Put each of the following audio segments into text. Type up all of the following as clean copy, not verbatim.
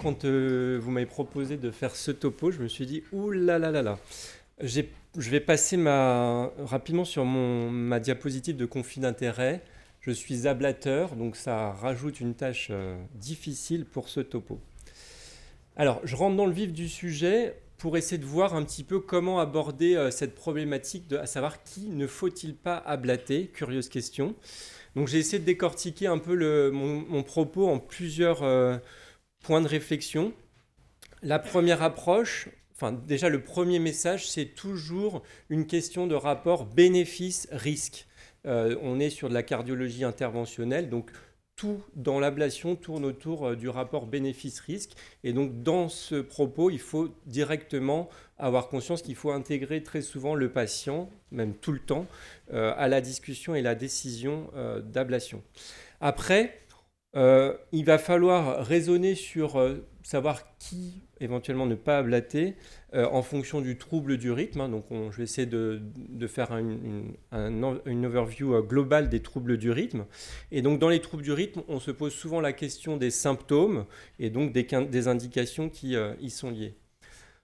quand vous m'avez proposé de faire ce topo, je me suis dit, ouh là là là là. Je vais passer rapidement sur ma diapositive de conflit d'intérêts. Je suis ablateur, donc ça rajoute une tâche difficile pour ce topo. Alors, je rentre dans le vif du sujet pour essayer de voir un petit peu comment aborder cette problématique, à savoir qui ne faut-il pas ablater. Curieuse question. Donc, j'ai essayé de décortiquer un peu mon propos en plusieurs points de réflexion. La première approche, déjà le premier message, c'est toujours une question de rapport bénéfice-risque. On est sur de la cardiologie interventionnelle, donc tout dans l'ablation tourne autour du rapport bénéfice-risque. Et donc dans ce propos, il faut directement avoir conscience qu'il faut intégrer très souvent le patient, même tout le temps, à la discussion et la décision d'ablation. Après, il va falloir raisonner sur savoir qui éventuellement ne pas ablater en fonction du trouble du rythme. Donc je vais essayer de faire une overview globale des troubles du rythme. Et donc dans les troubles du rythme, on se pose souvent la question des symptômes et donc des indications qui y sont liées.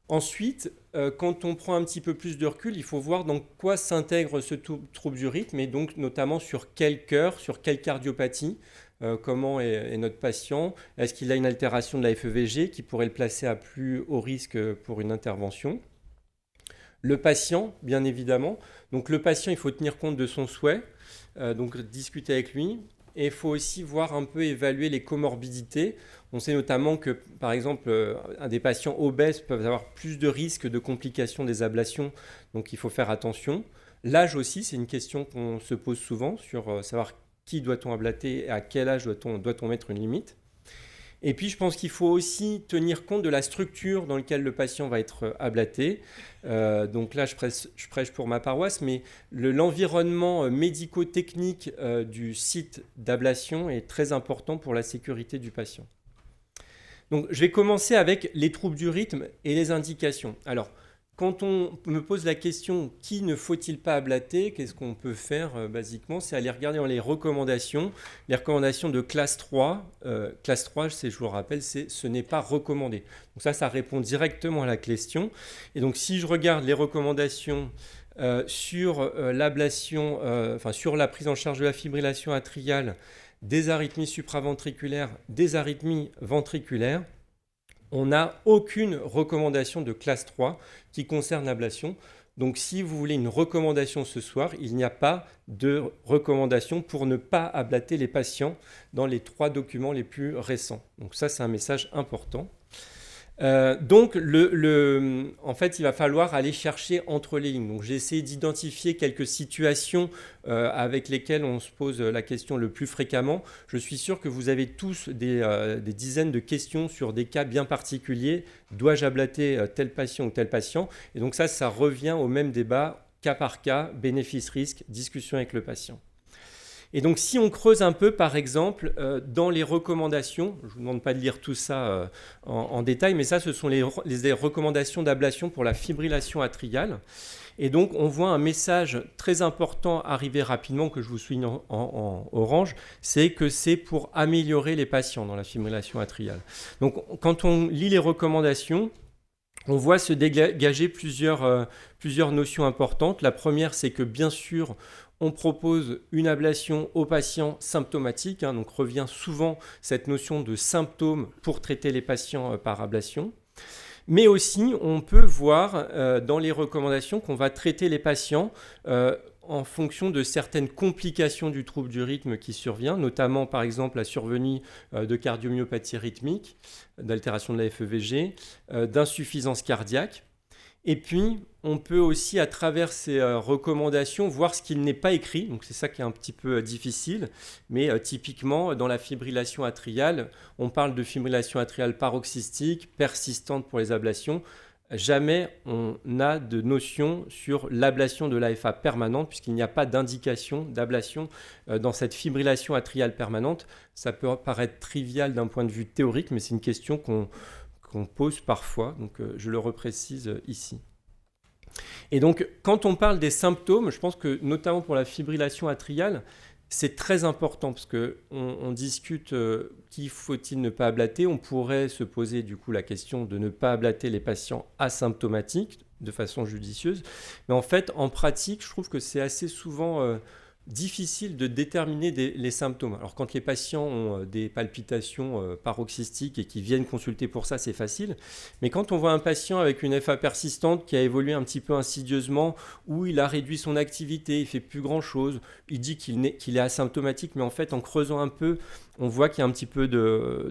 Ensuite, quand on prend un petit peu plus de recul, il faut voir dans quoi s'intègre ce trouble du rythme et donc notamment sur quel cœur, sur quelle cardiopathie. Comment est notre patient? Est-ce qu'il a une altération de la FEVG qui pourrait le placer à plus haut risque pour une intervention? Le patient, bien évidemment. Donc le patient, il faut tenir compte de son souhait, donc discuter avec lui. Et il faut aussi voir un peu évaluer les comorbidités. On sait notamment que, par exemple, des patients obèses peuvent avoir plus de risques de complications des ablations, donc il faut faire attention. L'âge aussi, c'est une question qu'on se pose souvent sur savoir qui doit-on ablater et à quel âge doit-on mettre une limite. Et puis, je pense qu'il faut aussi tenir compte de la structure dans laquelle le patient va être ablaté. Donc là, je prêche pour ma paroisse, mais l'environnement médico-technique du site d'ablation est très important pour la sécurité du patient. Donc, je vais commencer avec les troubles du rythme et les indications. Alors, quand on me pose la question « qui ne faut-il pas ablater ?» qu'est-ce qu'on peut faire basiquement? C'est aller regarder dans les recommandations de classe 3. Classe 3, je vous le rappelle, ce n'est pas recommandé. Donc ça répond directement à la question. Et donc si je regarde les recommandations sur l'ablation, sur la prise en charge de la fibrillation atriale, des arythmies supraventriculaires, des arythmies ventriculaires, on n'a aucune recommandation de classe 3 qui concerne l'ablation. Donc si vous voulez une recommandation ce soir, il n'y a pas de recommandation pour ne pas ablater les patients dans les 3 documents les plus récents. Donc ça, c'est un message important. Donc, en fait, il va falloir aller chercher entre les lignes. Donc, j'ai essayé d'identifier quelques situations avec lesquelles on se pose la question le plus fréquemment. Je suis sûr que vous avez tous des dizaines de questions sur des cas bien particuliers. Dois-je ablater tel patient ou tel patient? Et donc ça revient au même débat, cas par cas, bénéfice-risque, discussion avec le patient. Et donc, si on creuse un peu, par exemple, dans les recommandations, je ne vous demande pas de lire tout ça en détail, mais ça, ce sont les recommandations d'ablation pour la fibrillation atriale. Et donc, on voit un message très important arriver rapidement, que je vous souligne en orange, c'est que c'est pour améliorer les patients dans la fibrillation atriale. Donc, quand on lit les recommandations, on voit se dégager plusieurs notions importantes. La première, c'est que bien sûr, on propose une ablation aux patients symptomatiques, donc revient souvent cette notion de symptômes pour traiter les patients par ablation. Mais aussi, on peut voir dans les recommandations qu'on va traiter les patients en fonction de certaines complications du trouble du rythme qui survient, notamment par exemple la survenue de cardiomyopathie rythmique, d'altération de la FEVG, d'insuffisance cardiaque. Et puis, on peut aussi, à travers ces recommandations, voir ce qu'il n'est pas écrit. Donc, c'est ça qui est un petit peu difficile. Mais typiquement, dans la fibrillation atriale, on parle de fibrillation atriale paroxystique, persistante pour les ablations. Jamais on n'a de notion sur l'ablation de l'AFA permanente, puisqu'il n'y a pas d'indication d'ablation dans cette fibrillation atriale permanente. Ça peut paraître trivial d'un point de vue théorique, mais c'est une question qu'on pose parfois, donc je le reprécise ici. Et donc, quand on parle des symptômes, je pense que notamment pour la fibrillation atriale, C'est très important parce qu'on discute qui faut-il ne pas ablater. On pourrait se poser du coup la question de ne pas ablater les patients asymptomatiques de façon judicieuse. Mais en fait, en pratique, je trouve que c'est assez souvent difficile de déterminer les symptômes. Alors quand les patients ont des palpitations paroxystiques et qui viennent consulter pour ça, c'est facile. Mais quand on voit un patient avec une FA persistante qui a évolué un petit peu insidieusement, où il a réduit son activité, il fait plus grand-chose, il dit qu'il est asymptomatique, mais en fait en creusant un peu, on voit qu'il y a un petit peu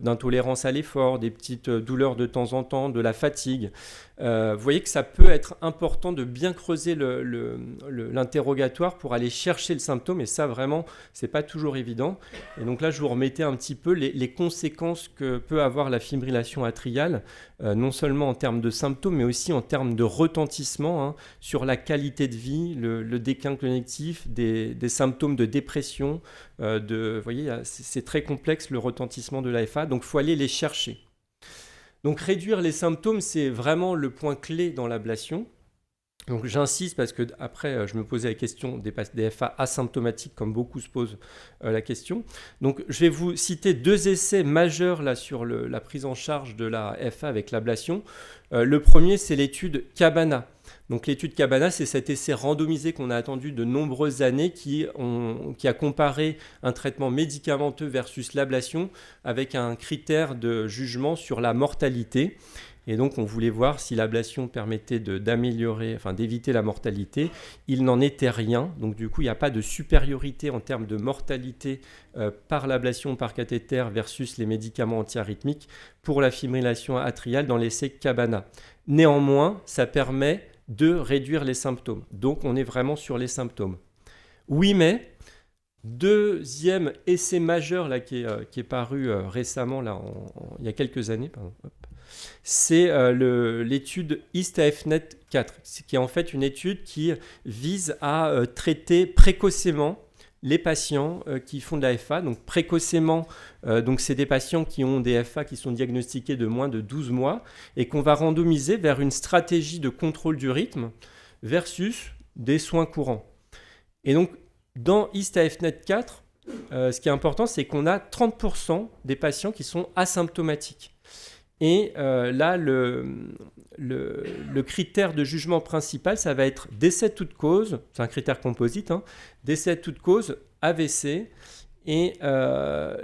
d'intolérance à l'effort, des petites douleurs de temps en temps, de la fatigue. Vous voyez que ça peut être important de bien creuser l'interrogatoire pour aller chercher le symptôme, et ça vraiment, c'est pas toujours évident. Et donc là, je vous remettais un petit peu les conséquences que peut avoir la fibrillation atriale, non seulement en termes de symptômes, mais aussi en termes de retentissement sur la qualité de vie, le déclin cognitif, des symptômes de dépression. Vous voyez, c'est très complexe le retentissement de l'AFA, donc il faut aller les chercher. Donc réduire les symptômes, c'est vraiment le point clé dans l'ablation. Donc j'insiste parce que après je me posais la question des FA asymptomatiques, comme beaucoup se posent la question. Donc je vais vous citer 2 essais majeurs là sur la prise en charge de la FA avec l'ablation. Le premier, c'est l'étude Cabana. Donc l'étude Cabana, c'est cet essai randomisé qu'on a attendu de nombreuses années qui a comparé un traitement médicamenteux versus l'ablation avec un critère de jugement sur la mortalité. Et donc, on voulait voir si l'ablation permettait d'éviter la mortalité. Il n'en était rien. Donc, du coup, il n'y a pas de supériorité en termes de mortalité par l'ablation par cathéter versus les médicaments antiarythmiques pour la fibrillation atriale dans l'essai Cabana. Néanmoins, ça permet de réduire les symptômes. Donc, on est vraiment sur les symptômes. Oui, mais deuxième essai majeur là, qui est paru récemment, là, il y a quelques années, c'est l'étude IST-AFNet 4, qui est en fait une étude qui vise à traiter précocement les patients qui font de la FA. Donc précocement, donc c'est des patients qui ont des FA qui sont diagnostiqués de moins de 12 mois et qu'on va randomiser vers une stratégie de contrôle du rythme versus des soins courants. Et donc dans IST-AFNet 4, ce qui est important, c'est qu'on a 30% des patients qui sont asymptomatiques. Et là, le critère de jugement principal, ça va être décès de toute cause, c'est un critère composite, décès de toute cause, AVC, et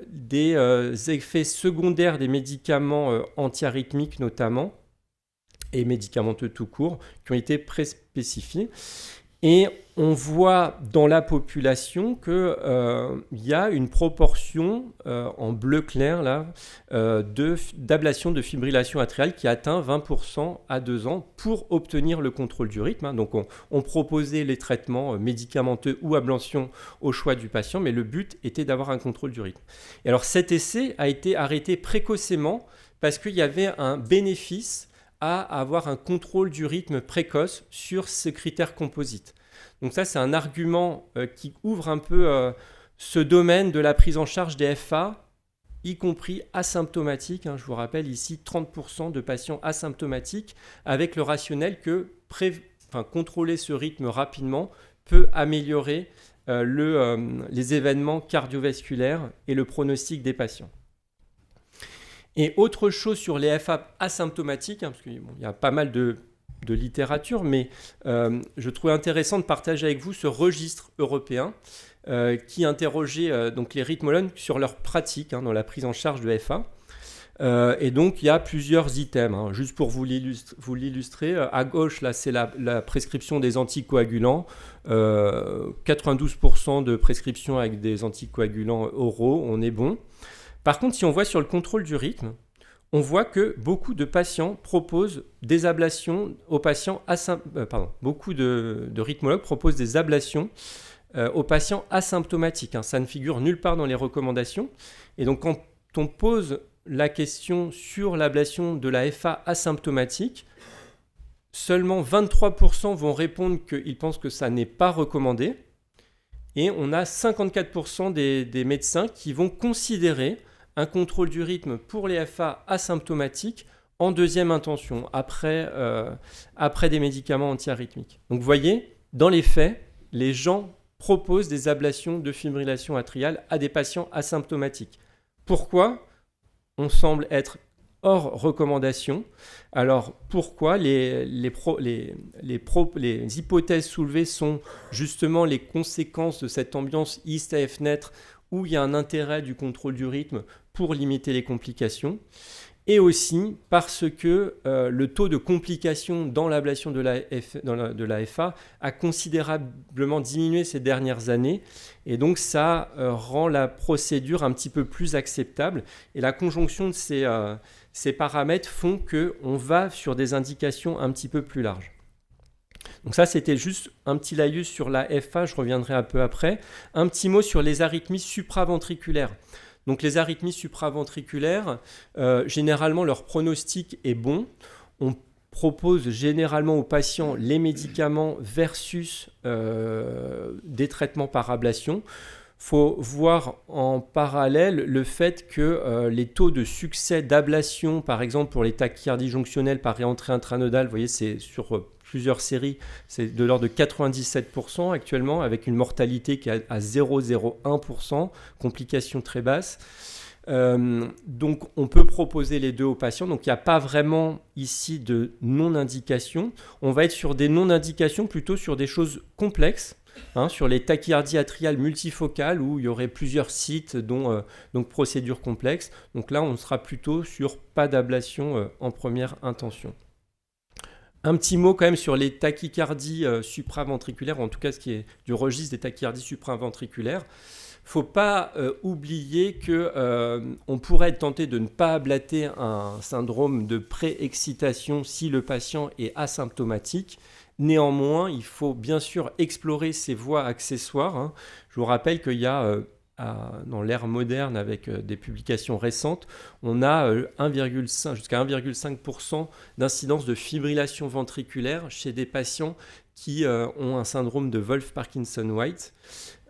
des effets secondaires des médicaments antiarythmiques notamment, et médicamenteux tout court, qui ont été préspécifiés. Et on voit dans la population qu'il y a une proportion en bleu clair là, d'ablation de fibrillation atriale qui atteint 20% à 2 ans pour obtenir le contrôle du rythme. Donc on proposait les traitements médicamenteux ou ablation au choix du patient, mais le but était d'avoir un contrôle du rythme. Et alors cet essai a été arrêté précocement parce qu'il y avait un bénéfice à avoir un contrôle du rythme précoce sur ce critère composite. Donc ça, c'est un argument qui ouvre un peu ce domaine de la prise en charge des FA, y compris asymptomatiques. Je vous rappelle ici 30% de patients asymptomatiques avec le rationnel que contrôler ce rythme rapidement peut améliorer les événements cardiovasculaires et le pronostic des patients. Et autre chose sur les FA asymptomatiques, parce qu'il y a pas mal de littérature, mais je trouvais intéressant de partager avec vous ce registre européen qui interrogeait donc les rythmologues sur leur pratique dans la prise en charge de FA. Et donc, il y a plusieurs items. Juste pour vous l'illustrer, à gauche, là, c'est la prescription des anticoagulants. 92% de prescription avec des anticoagulants oraux, on est bon. Par contre, si on voit sur le contrôle du rythme, on voit que beaucoup de patients proposent des ablations aux patients beaucoup de rythmologues proposent des ablations aux patients asymptomatiques. Ça ne figure nulle part dans les recommandations. Et donc, quand on pose la question sur l'ablation de la FA asymptomatique, seulement 23% vont répondre qu'ils pensent que ça n'est pas recommandé. Et on a 54% des médecins qui vont considérer un contrôle du rythme pour les FA asymptomatiques en deuxième intention, après des médicaments antiarythmiques. Donc vous voyez, dans les faits, les gens propose des ablations de fibrillation atriale à des patients asymptomatiques. Pourquoi ? On semble être hors recommandation. Alors pourquoi ? Les hypothèses soulevées sont justement les conséquences de cette ambiance IST-AF-NETR où il y a un intérêt du contrôle du rythme pour limiter les complications, et aussi parce que le taux de complications dans l'ablation de la FA a considérablement diminué ces dernières années, et donc ça rend la procédure un petit peu plus acceptable. Et la conjonction de ces paramètres font qu'on va sur des indications un petit peu plus larges. Donc ça, c'était juste un petit laïus sur la FA, je reviendrai un peu après. Un petit mot sur les arythmies supraventriculaires. Donc les arythmies supraventriculaires, généralement leur pronostic est bon. On propose généralement aux patients les médicaments versus des traitements par ablation. Il faut voir en parallèle le fait que les taux de succès d'ablation, par exemple pour les tachycardies jonctionnelles par réentrée intranodale, vous voyez, c'est sur plusieurs séries, c'est de l'ordre de 97% actuellement, avec une mortalité qui est à 0,01%, complications très basses. Donc on peut proposer les deux aux patients, donc il n'y a pas vraiment ici de non-indication. On va être sur des non-indications plutôt sur des choses complexes, sur les tachycardies atriales multifocales où il y aurait plusieurs sites, dont donc procédures complexes. Donc là, on sera plutôt sur pas d'ablation en première intention. Un petit mot quand même sur les tachycardies supraventriculaires, en tout cas ce qui est du registre des tachycardies supraventriculaires. Il ne faut pas oublier qu'on pourrait être tenté de ne pas ablater un syndrome de préexcitation si le patient est asymptomatique. Néanmoins, il faut bien sûr explorer ces voies accessoires. Je vous rappelle qu'il y a, dans l'ère moderne, avec des publications récentes, on a jusqu'à 1,5% d'incidence de fibrillation ventriculaire chez des patients qui ont un syndrome de Wolff-Parkinson-White.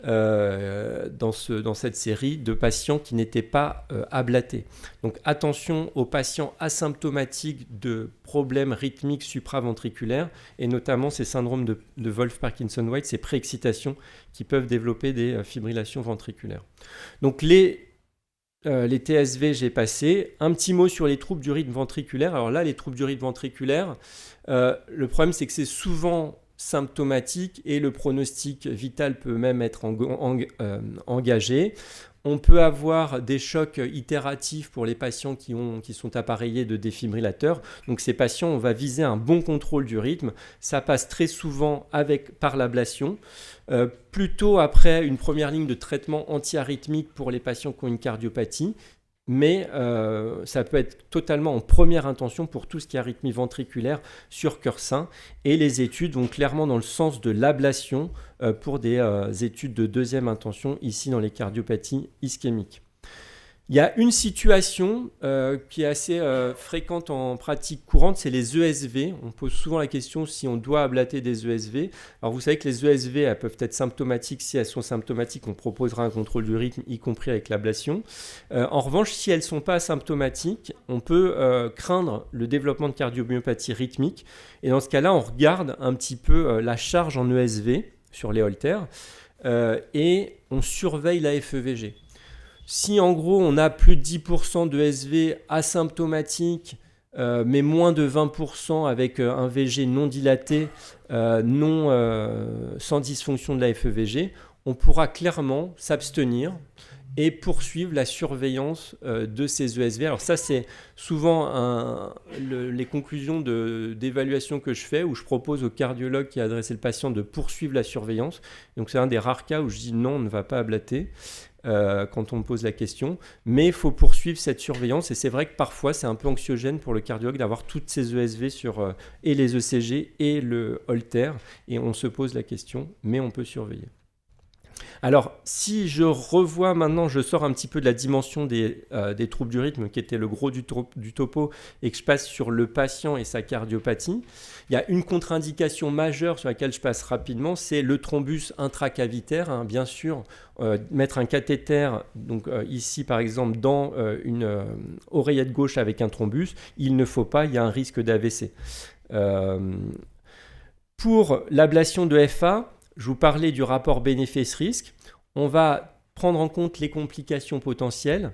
Dans cette série de patients qui n'étaient pas ablatés. Donc attention aux patients asymptomatiques de problèmes rythmiques supraventriculaires, et notamment ces syndromes de Wolff-Parkinson-White, ces préexcitations qui peuvent développer des fibrillations ventriculaires. Donc les TSV, j'ai passé. Un petit mot sur les troubles du rythme ventriculaire. Alors là, les troubles du rythme ventriculaire, le problème c'est que c'est souvent symptomatique et le pronostic vital peut même être engagé. On peut avoir des chocs itératifs pour les patients qui sont appareillés de défibrillateurs. Donc ces patients, on va viser un bon contrôle du rythme. Ça passe très souvent par l'ablation. Plutôt après une première ligne de traitement antiarythmique pour les patients qui ont une cardiopathie. Mais ça peut être totalement en première intention pour tout ce qui est arythmie ventriculaire sur cœur sain. Et les études vont clairement dans le sens de l'ablation pour des études de deuxième intention, ici dans les cardiopathies ischémiques. Il y a une situation qui est assez fréquente en pratique courante, c'est les ESV. On pose souvent la question si on doit ablater des ESV. Alors vous savez que les ESV, elles peuvent être symptomatiques. Si elles sont symptomatiques, on proposera un contrôle du rythme, y compris avec l'ablation. En revanche, si elles ne sont pas symptomatiques, on peut craindre le développement de cardiomyopathie rythmique. Et dans ce cas-là, on regarde un petit peu la charge en ESV sur les holters et on surveille la FEVG. Si en gros on a plus de 10% de SV asymptomatique, mais moins de 20% avec un VG non dilaté, sans dysfonction de la FEVG, on pourra clairement s'abstenir et poursuivre la surveillance de ces ESV. Alors ça, c'est souvent les conclusions d'évaluation que je fais, où je propose au cardiologue qui a adressé le patient de poursuivre la surveillance. Donc c'est un des rares cas où je dis non, on ne va pas ablater. Quand on me pose la question, mais il faut poursuivre cette surveillance, et c'est vrai que parfois c'est un peu anxiogène pour le cardiologue d'avoir toutes ces ESV sur et les ECG et le holter, et on se pose la question, mais on peut surveiller. Alors, si je revois maintenant, je sors un petit peu de la dimension des troubles du rythme, qui était le gros du topo, et que je passe sur le patient et sa cardiopathie. Il y a une contre-indication majeure sur laquelle je passe rapidement, c'est le thrombus intracavitaire. Bien sûr, mettre un cathéter, donc ici par exemple, dans une oreillette gauche avec un thrombus, il ne faut pas, il y a un risque d'AVC. Pour l'ablation de FA, Je vous parlais du rapport bénéfice-risque. On va prendre en compte les complications potentielles,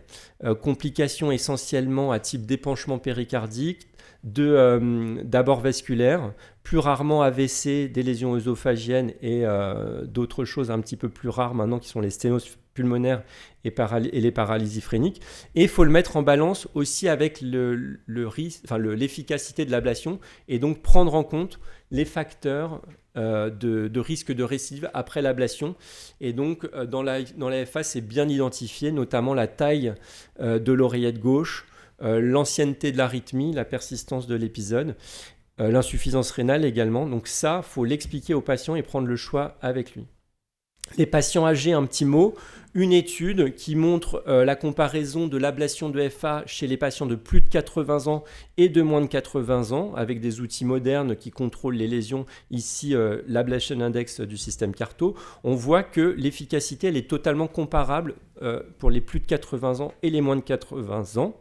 complications essentiellement à type d'épanchement péricardique, d'abord vasculaire, plus rarement AVC, des lésions œsophagiennes et d'autres choses un petit peu plus rares maintenant qui sont les sténoses pulmonaires et les paralysies phréniques. Et il faut le mettre en balance aussi avec l'efficacité de l'ablation et donc prendre en compte les facteurs de risque de récidive après l'ablation. Et donc dans la FA, c'est bien identifié, notamment la taille de l'oreillette gauche, l'ancienneté de l'arythmie, la persistance de l'épisode, l'insuffisance rénale également. Donc ça, il faut l'expliquer au patient et prendre le choix avec lui. Les patients âgés, un petit mot, une étude qui montre la comparaison de l'ablation de FA chez les patients de plus de 80 ans et de moins de 80 ans avec des outils modernes qui contrôlent les lésions, ici l'Ablation Index du système CARTO. On voit que l'efficacité elle est totalement comparable pour les plus de 80 ans et les moins de 80 ans,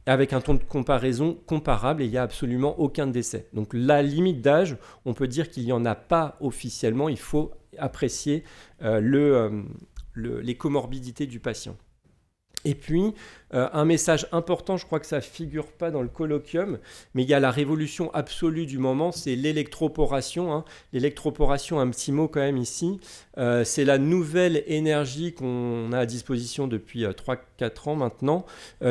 avec un temps de comparaison comparable et il n'y a absolument aucun décès. Donc la limite d'âge, on peut dire qu'il n'y en a pas officiellement, il faut apprécier les comorbidités du patient. Et puis, un message important, je crois que ça ne figure pas dans le colloquium, mais il y a la révolution absolue du moment, c'est l'électroporation. L'électroporation, un petit mot quand même ici, c'est la nouvelle énergie qu'on a à disposition depuis 3-4 ans maintenant,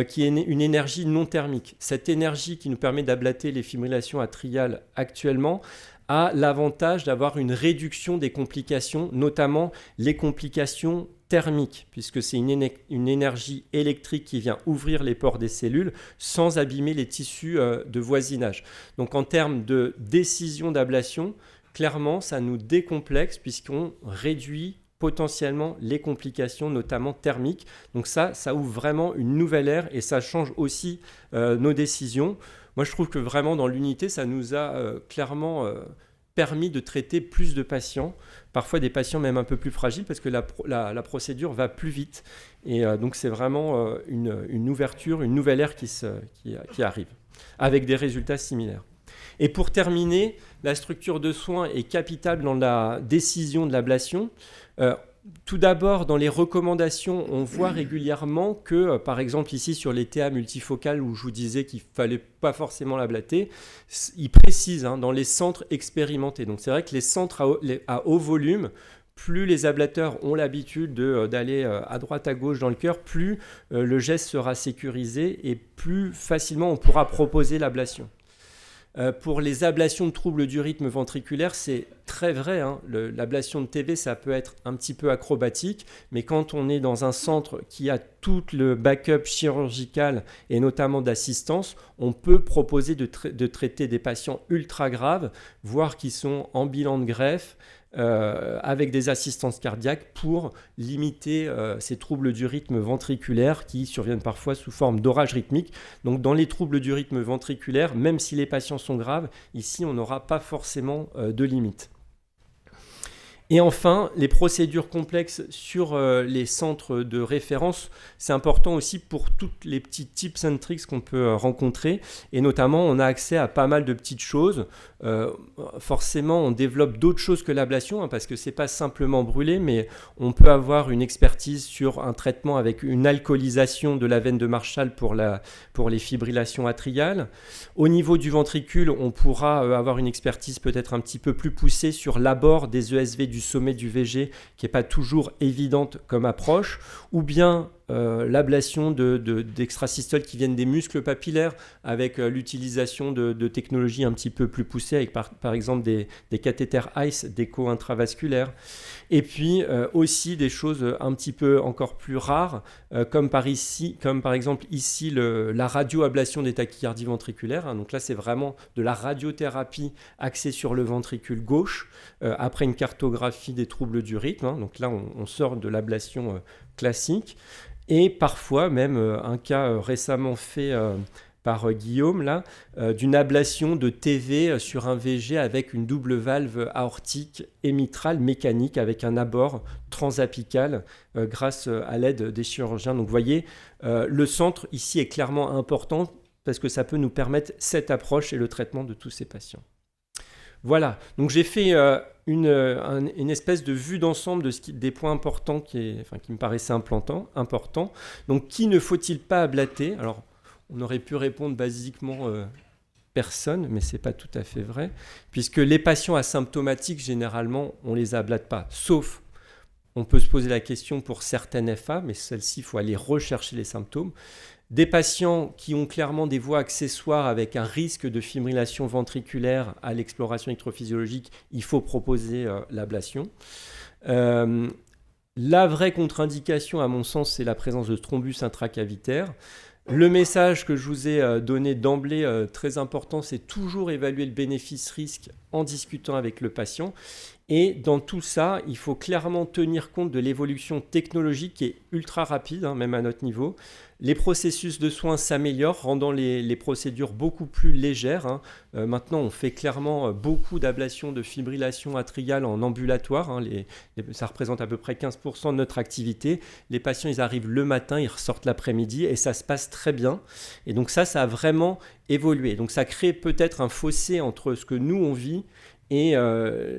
qui est une énergie non thermique. Cette énergie qui nous permet d'ablater les fibrillations atriales actuellement, a l'avantage d'avoir une réduction des complications, notamment les complications thermiques, puisque c'est une énergie électrique qui vient ouvrir les pores des cellules sans abîmer les tissus de voisinage. Donc en termes de décision d'ablation, clairement, ça nous décomplexe puisqu'on réduit potentiellement les complications, notamment thermiques. Donc ça ouvre vraiment une nouvelle ère et ça change aussi nos décisions. Moi, je trouve que vraiment, dans l'unité, ça nous a clairement permis de traiter plus de patients, parfois des patients même un peu plus fragiles, parce que la procédure va plus vite. Et donc, c'est vraiment une ouverture, une nouvelle ère qui arrive, avec des résultats similaires. Et pour terminer, la structure de soins est capitale dans la décision de l'ablation. Tout d'abord, dans les recommandations, on voit régulièrement que, par exemple ici sur les TA multifocales où je vous disais qu'il ne fallait pas forcément l'ablater, ils précisent dans les centres expérimentés. Donc c'est vrai que les centres à haut volume, plus les ablateurs ont l'habitude d'aller à droite à gauche dans le cœur, plus le geste sera sécurisé et plus facilement on pourra proposer l'ablation. Pour les ablations de troubles du rythme ventriculaire, c'est très vrai. L'ablation de TV, ça peut être un petit peu acrobatique, mais quand on est dans un centre qui a tout le backup chirurgical et notamment d'assistance, on peut proposer de traiter des patients ultra graves, voire qui sont en bilan de greffe, avec des assistances cardiaques pour limiter ces troubles du rythme ventriculaire qui surviennent parfois sous forme d'orage rythmique. Donc dans les troubles du rythme ventriculaire, même si les patients sont graves, ici on n'aura pas forcément de limite. Et enfin, les procédures complexes sur les centres de référence, c'est important aussi pour toutes les petits tips and tricks qu'on peut rencontrer. Et notamment, on a accès à pas mal de petites choses. Forcément, on développe d'autres choses que l'ablation, parce que ce n'est pas simplement brûler, mais on peut avoir une expertise sur un traitement avec une alcoolisation de la veine de Marshall pour les fibrillations atriales. Au niveau du ventricule, on pourra avoir une expertise peut-être un petit peu plus poussée sur l'abord des ESV du sommet du VG qui n'est pas toujours évidente comme approche, ou bien l'ablation d'extrasystoles qui viennent des muscles papillaires avec l'utilisation de technologies un petit peu plus poussées avec par exemple des cathéters ICE d'écho intravasculaire, et puis aussi des choses un petit peu encore plus rares comme par exemple ici la radioablation des tachycardies ventriculaires. Donc là c'est vraiment de la radiothérapie axée sur le ventricule gauche après une cartographie des troubles du rythme. Donc là on sort de l'ablation classique. Et parfois même un cas récemment fait par Guillaume là, d'une ablation de TV sur un VG avec une double valve aortique et mitrale mécanique avec un abord transapical grâce à l'aide des chirurgiens. Donc vous voyez, le centre ici est clairement important parce que ça peut nous permettre cette approche et le traitement de tous ces patients. Voilà, donc j'ai fait une espèce de vue d'ensemble des points importants qui me paraissaient importants. Donc, qui ne faut-il pas ablater? Alors, on aurait pu répondre basiquement personne, mais ce n'est pas tout à fait vrai, puisque les patients asymptomatiques, généralement, on ne les ablate pas, sauf, on peut se poser la question pour certaines FA, mais celles-ci, il faut aller rechercher les symptômes. Des patients qui ont clairement des voies accessoires avec un risque de fibrillation ventriculaire à l'exploration électrophysiologique, il faut proposer l'ablation. La vraie contre-indication, à mon sens, c'est la présence de thrombus intracavitaire. Le message que je vous ai donné d'emblée, très important, c'est toujours évaluer le bénéfice-risque en discutant avec le patient. Et dans tout ça, il faut clairement tenir compte de l'évolution technologique qui est ultra rapide, même à notre niveau. Les processus de soins s'améliorent, rendant les procédures beaucoup plus légères. Maintenant, on fait clairement beaucoup d'ablations de fibrillation atriale en ambulatoire. Ça représente à peu près 15% de notre activité. Les patients, ils arrivent le matin, ils ressortent l'après-midi et ça se passe très bien. Et donc ça a vraiment évolué. Donc ça crée peut-être un fossé entre ce que nous, on vit et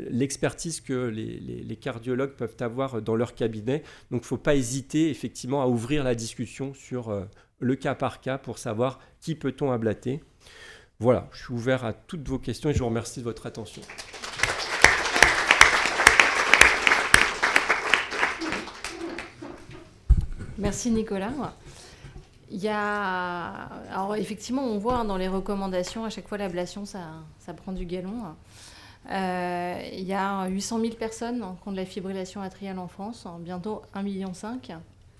l'expertise que les cardiologues peuvent avoir dans leur cabinet. Donc il ne faut pas hésiter effectivement à ouvrir la discussion sur le cas par cas pour savoir qui peut-on ablater. Voilà, je suis ouvert à toutes vos questions et je vous remercie de votre attention. Merci Nicolas. Alors effectivement, on voit dans les recommandations, à chaque fois l'ablation, ça prend du galon. Il y a 800 000 personnes qui ont de la fibrillation atriale en France, bientôt 1,5 million.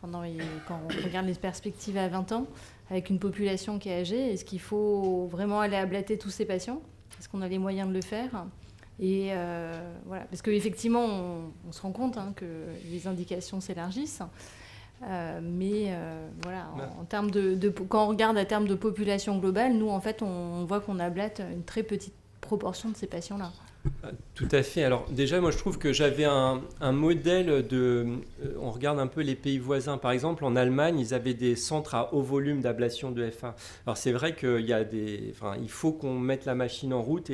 Quand on regarde les perspectives à 20 ans, avec une population qui est âgée, est-ce qu'il faut vraiment aller ablater tous ces patients? Est-ce qu'on a les moyens de le faire? Et voilà, parce qu'effectivement, on se rend compte que les indications s'élargissent. Mais voilà, en termes quand on regarde à terme de population globale, nous, en fait, on voit qu'on ablate une très petite proportion de ces patients-là. Tout à fait. Alors déjà, moi je trouve que j'avais un modèle on regarde un peu les pays voisins. Par exemple, en Allemagne, ils avaient des centres à haut volume d'ablation de FA. Alors c'est vrai il faut qu'on mette la machine en route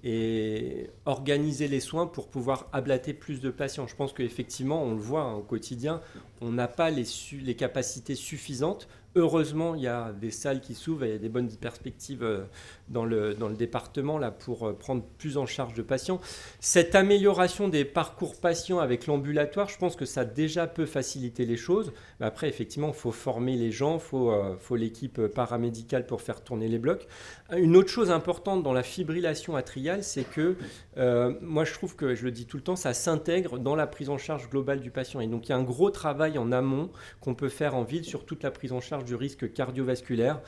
et organiser les soins pour pouvoir ablater plus de patients. Je pense qu'effectivement, on le voit au quotidien, on n'a pas les capacités suffisantes. Heureusement, il y a des salles qui s'ouvrent et il y a des bonnes perspectives dans le département là, pour prendre plus en charge de patients. Cette amélioration des parcours patients avec l'ambulatoire, je pense que ça déjà peut faciliter les choses. Mais après, effectivement, il faut former les gens, il faut l'équipe paramédicale pour faire tourner les blocs. Une autre chose importante dans la fibrillation atriale, c'est que moi, je trouve que, je le dis tout le temps, ça s'intègre dans la prise en charge globale du patient. Et donc, il y a un gros travail en amont qu'on peut faire en ville sur toute la prise en charge du risque cardiovasculaire.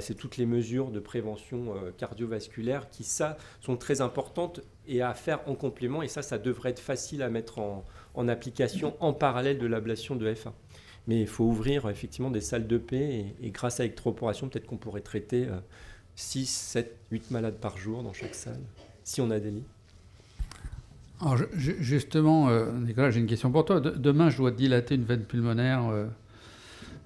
C'est toutes les mesures de prévention cardiovasculaire qui, sont très importantes et à faire en complément. Et ça devrait être facile à mettre en application en parallèle de l'ablation de FA. Mais il faut ouvrir effectivement des salles d'EP et grâce à l'électroporation, peut-être qu'on pourrait traiter 6, 7, 8 malades par jour dans chaque salle, si on a des lits. Alors justement, Nicolas, j'ai une question pour toi. Demain, je dois dilater une veine pulmonaire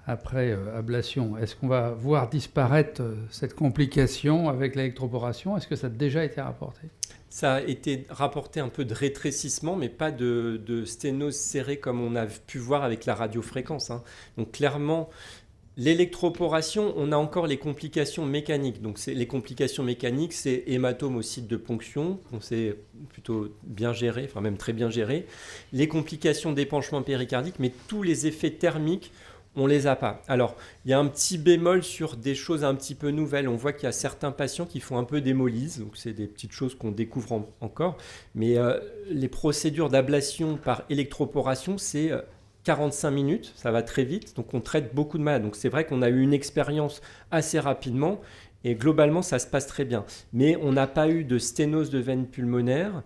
après ablation. Est-ce qu'on va voir disparaître cette complication avec l'électroporation? Est-ce que ça a déjà été rapporté? Ça a été rapporté un peu de rétrécissement, mais pas de sténose serrée comme on a pu voir avec la radiofréquence. Donc clairement, l'électroporation, on a encore les complications mécaniques. Donc les complications mécaniques, c'est hématome au site de ponction, qu'on sait plutôt bien gérer, enfin même très bien gérer. Les complications d'épanchement péricardique, mais tous les effets thermiques, on ne les a pas. Alors, il y a un petit bémol sur des choses un petit peu nouvelles. On voit qu'il y a certains patients qui font un peu d'hémolyse, donc c'est des petites choses qu'on découvre encore. Mais les procédures d'ablation par électroporation, c'est 45 minutes, ça va très vite, donc on traite beaucoup de malades. Donc c'est vrai qu'on a eu une expérience assez rapidement et globalement ça se passe très bien. Mais on n'a pas eu de sténose de veine pulmonaire.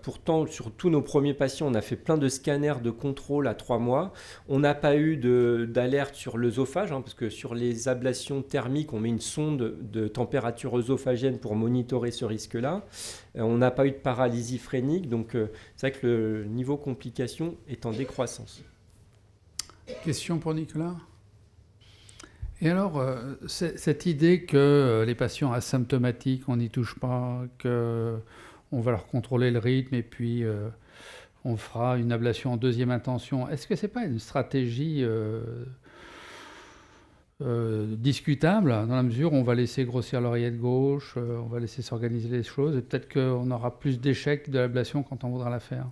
Pourtant, sur tous nos premiers patients, on a fait plein de scanners de contrôle à 3 mois. On n'a pas eu d'alerte sur l'œsophage, parce que sur les ablations thermiques, on met une sonde de température œsophagienne pour monitorer ce risque-là. On n'a pas eu de paralysie phrénique, donc c'est vrai que le niveau complication est en décroissance. Question pour Nicolas. Et alors, cette idée que les patients asymptomatiques, on n'y touche pas, on va leur contrôler le rythme et puis on fera une ablation en deuxième intention. Est-ce que c'est pas une stratégie discutable, dans la mesure où on va laisser grossir l'oreillette gauche, on va laisser s'organiser les choses, et peut-être qu'on aura plus d'échecs de l'ablation quand on voudra la faire.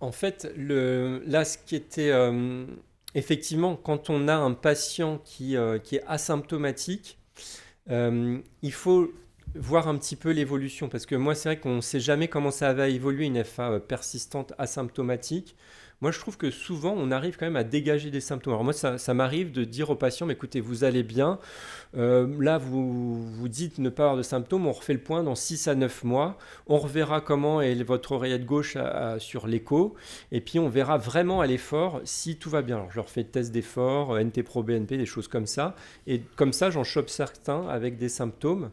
En fait, là, ce qui était... effectivement, quand on a un patient qui est asymptomatique, il faut voir un petit peu l'évolution. Parce que moi, c'est vrai qu'on ne sait jamais comment ça va évoluer une FA persistante asymptomatique. Moi, je trouve que souvent, on arrive quand même à dégager des symptômes. Alors moi, ça m'arrive de dire aux patients, mais écoutez, vous allez bien. Là, vous dites ne pas avoir de symptômes. On refait le point dans 6 à 9 mois. On reverra comment est votre oreillette gauche sur l'écho. Et puis, on verra vraiment à l'effort si tout va bien. Alors, je leur fais test d'effort, NT-proBNP, des choses comme ça. Et comme ça, j'en chope certains avec des symptômes.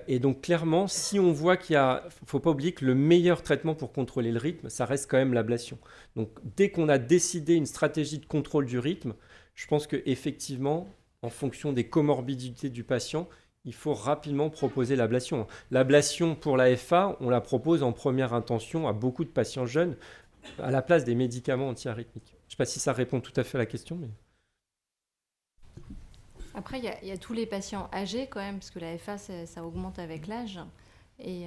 Et donc clairement, si on voit qu'il y a, faut pas oublier que le meilleur traitement pour contrôler le rythme, ça reste quand même l'ablation. Donc dès qu'on a décidé une stratégie de contrôle du rythme, je pense que effectivement, en fonction des comorbidités du patient, il faut rapidement proposer l'ablation. L'ablation pour la FA, on la propose en première intention à beaucoup de patients jeunes, à la place des médicaments antiarythmiques. Je ne sais pas si ça répond tout à fait à la question, mais... Après, il y a tous les patients âgés quand même, parce que la FA, ça augmente avec l'âge. Et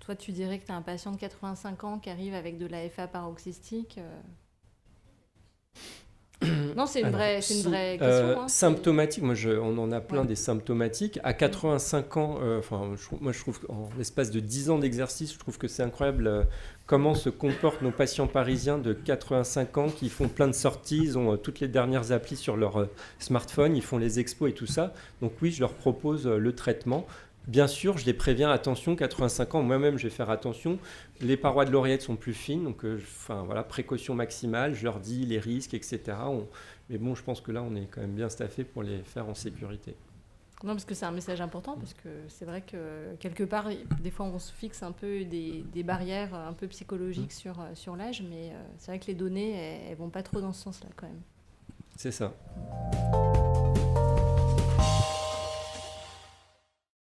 toi, tu dirais que tu as un patient de 85 ans qui arrive avec de la FA paroxystique. Non, c'est une vraie question. Hein, symptomatique, on en a plein des symptomatiques. À 85 ans, moi je trouve qu'en l'espace de 10 ans d'exercice, je trouve que c'est incroyable comment se comportent nos patients parisiens de 85 ans qui font plein de sorties, ils ont toutes les dernières applis sur leur smartphone, ils font les expos et tout ça. Donc oui, je leur propose le traitement. Bien sûr, je les préviens, attention, 85 ans, moi-même je vais faire attention, les parois de l'oreillette sont plus fines, donc précaution maximale, je leur dis les risques, etc. Mais bon, je pense que là, on est quand même bien staffé pour les faire en sécurité. Non, parce que c'est un message important, parce que c'est vrai que quelque part, des fois, on se fixe un peu des barrières un peu psychologiques sur l'âge, mais c'est vrai que les données, elles vont pas trop dans ce sens-là quand même. C'est ça.